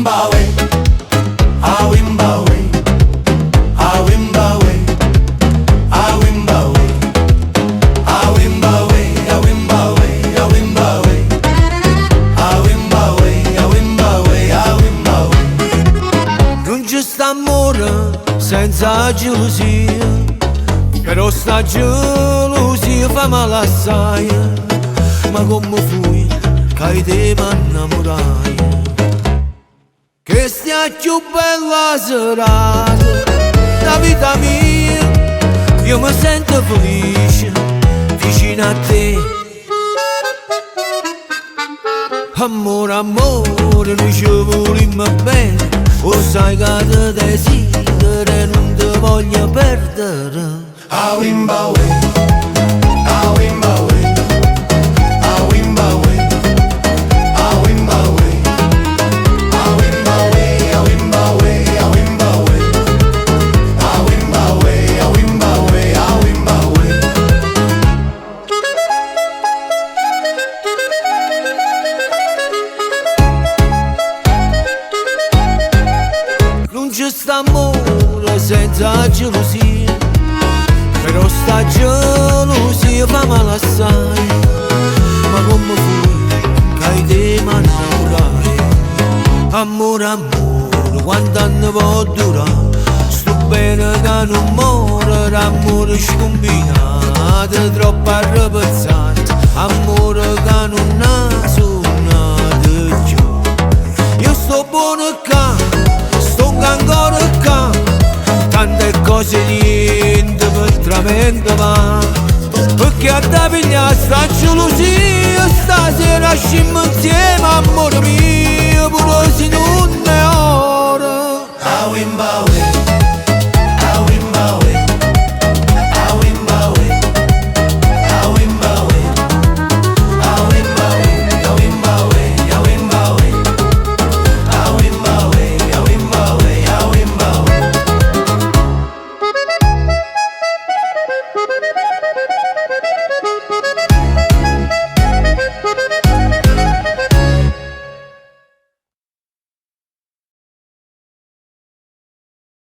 Awimbawe, awimbawe, awimbawe, awimbawe, awimbawe, awimbawe, awimbawe, awimbawe, awimbawe, awimbawe. Non c'è sta amore senza gelosia, però sta gelosia fa male assai. Ma come fui che te m'innamorai? Che stia più bella serata, la vita mia, io mi sento felice vicino a te. Amore, amore, noi ci volimmo bene, o sai che te desidero e non ti voglio perdere. Awimbawe, awimbawe, awimbawe, awimbawe, awimbawe, awimbawe, awimbawe, awimbawe, awimbawe, awimbawe. Non c'è sta amore senza gelosia, però sta gelosia fa male assai. Ma come fui che te m'innamorai? Amore, amore, quanti anni può durare? Sto bene che non muore, l'amore scombinato, troppo arrabbiato, amore che non ha suonato più. Io sto buono qua, sto ancora qua, tante cose niente per tramento va. Perché a te pigliare sta gelosia, stasera scimmo insieme, amore mio, pure se non